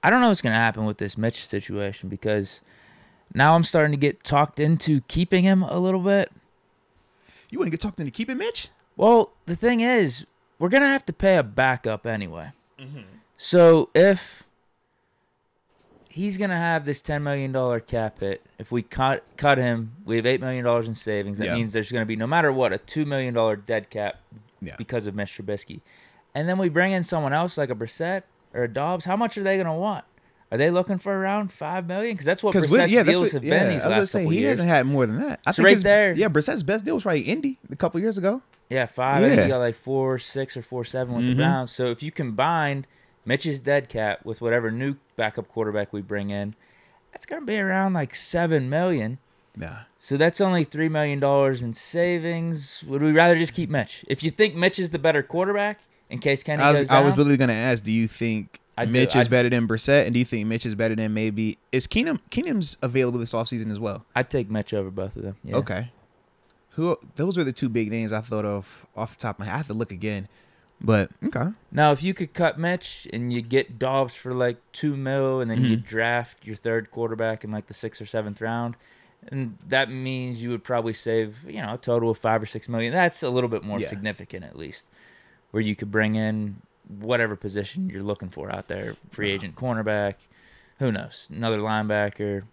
I don't know what's going to happen with this Mitch situation because now I'm starting to get talked into keeping him a little bit. You wouldn't get talked into keeping Mitch? Well, the thing is, we're going to have to pay a backup anyway. Mm-hmm. So if he's going to have this $10 million cap hit, if we cut him, we have $8 million in savings. That means there's going to be, no matter what, a $2 million dead cap because of Mitch Trubisky. And then we bring in someone else like a Brissett or a Dobbs. How much are they going to want? Are they looking for around $5 million? Because that's what Brissett's deals have been these last couple years. He hasn't had more than that. I so think right there. Yeah, Brissett's best deal was probably Indy a couple years ago. Yeah, 5. I think he got like 4.6 or 4.7 with the Browns. So if you combine Mitch's dead cap with whatever new backup quarterback we bring in, that's going to be around like $7 million. Yeah. So that's only $3 million in savings. Would we rather just keep Mitch? If you think Mitch is the better quarterback, in case Kenny goes down. I was literally going to ask, do you think Mitch is better than Brissett, and do you think Mitch is better than maybe – is Keenum's available this offseason as well? I'd take Mitch over both of them. Yeah. Okay. Those were the two big names I thought of off the top of my head. I have to look again. But, okay. Now, if you could cut Mitch and you get Dobbs for like $2 million and then you draft your third quarterback in like the 6th or 7th round, and that means you would probably save, a total of $5 or $6 million. That's a little bit more significant at least, where you could bring in whatever position you're looking for out there, free agent cornerback, who knows, another linebacker.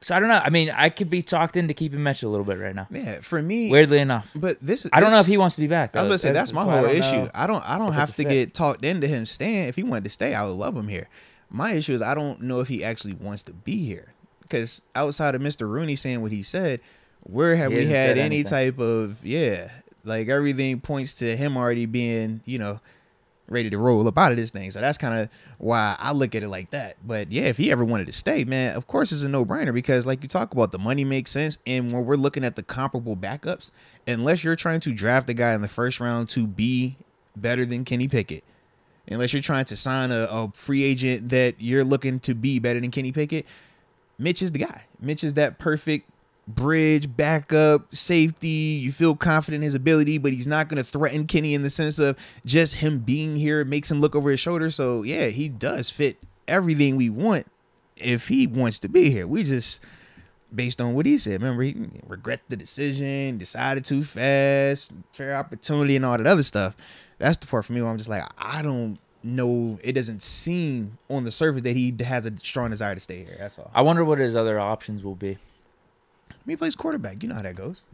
So I don't know. I mean, I could be talked into keeping Mitch a little bit right now. Yeah, for me, weirdly enough. But I don't know if he wants to be back. I was going to say that's my whole issue. I don't have to get talked into him staying. If he wanted to stay, I would love him here. My issue is I don't know if he actually wants to be here, because outside of Mr. Rooney saying what he said, where have we had any type of like everything points to him already being ready to roll up out of this thing. So that's kind of why I look at it like that. But yeah, if he ever wanted to stay, man, of course it's a no-brainer, because like you talk about, the money makes sense. And when we're looking at the comparable backups, unless you're trying to draft a guy in the first round to be better than Kenny Pickett, unless you're trying to sign a free agent that you're looking to be better than Kenny Pickett, Mitch is the guy. Mitch is that perfect bridge, backup, safety. You feel confident in his ability, but he's not going to threaten Kenny in the sense of just him being here makes him look over his shoulder. So yeah, he does fit everything we want if he wants to be here. We just, based on what he said, remember, he regret the decision, decided too fast, fair opportunity and all that other stuff. That's the part for me where I'm just like, I don't know. It doesn't seem on the surface that he has a strong desire to stay here. That's all. I wonder what his other options will be. He plays quarterback. You know how that goes.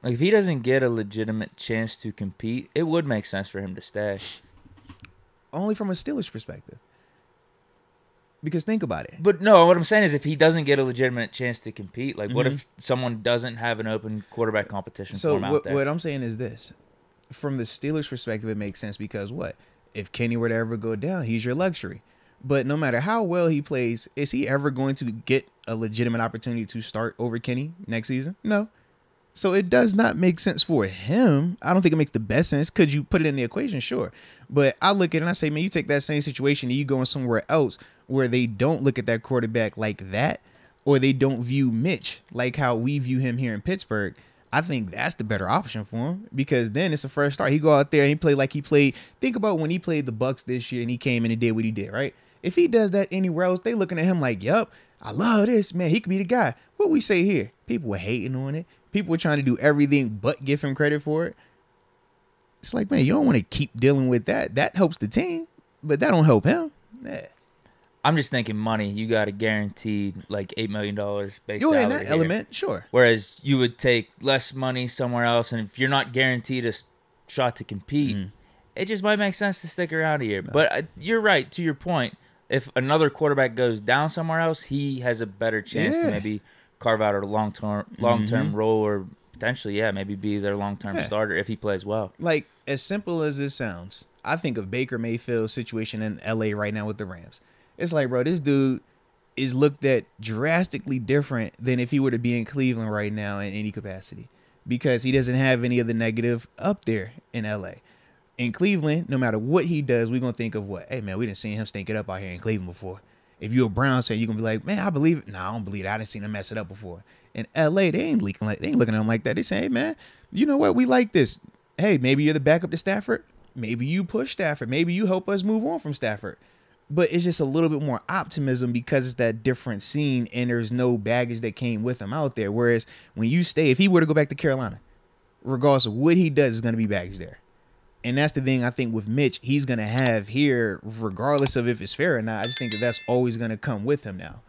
Like, if he doesn't get a legitimate chance to compete, it would make sense for him to stay. Only from a Steelers perspective. Because think about it. But no, what I'm saying is, if he doesn't get a legitimate chance to compete, like, what if someone doesn't have an open quarterback competition for him out there? What I'm saying is this. From the Steelers perspective, it makes sense because what? If Kenny were to ever go down, he's your luxury. But no matter how well he plays, is he ever going to get a legitimate opportunity to start over Kenny next season? No. So it does not make sense for him. I don't think it makes the best sense. Could you put it in the equation? Sure. But I look at it and I say, man, you take that same situation and you go in somewhere else where they don't look at that quarterback like that, or they don't view Mitch like how we view him here in Pittsburgh. I think that's the better option for him, because then it's a fresh start. He go out there and he play like he played. Think about when he played the Bucs this year and he came in and did what he did, right? If he does that anywhere else, they looking at him like, yup, I love this, man. He could be the guy. What we say here, people were hating on it. People were trying to do everything but give him credit for it. It's like, man, you don't want to keep dealing with that. That helps the team, but that don't help him. Yeah. I'm just thinking money. You got a guaranteed like $8 million base You're salary in that here. element, sure. Whereas you would take less money somewhere else, and if you're not guaranteed a shot to compete, it just might make sense to stick around here. No. But you're right, to your point. If another quarterback goes down somewhere else, he has a better chance to maybe carve out a long-term role, or potentially, maybe be their long-term starter if he plays well. Like, as simple as this sounds, I think of Baker Mayfield's situation in L.A. right now with the Rams. It's like, bro, this dude is looked at drastically different than if he were to be in Cleveland right now in any capacity, because he doesn't have any of the negative up there in L.A. In Cleveland, no matter what he does, we're going to think of what? Hey, man, we didn't see him stink it up out here in Cleveland before. If you're a Browns fan, you're going to be like, man, I believe it. No, I don't believe it. I didn't see him mess it up before. In L.A., they ain't looking at him like that. They say, hey, man, you know what? We like this. Hey, maybe you're the backup to Stafford. Maybe you push Stafford. Maybe you help us move on from Stafford. But it's just a little bit more optimism because it's that different scene and there's no baggage that came with him out there. Whereas when you stay, if he were to go back to Carolina, regardless of what he does, is going to be baggage there. And that's the thing I think with Mitch, he's going to have here, regardless of if it's fair or not. I just think that that's always going to come with him now.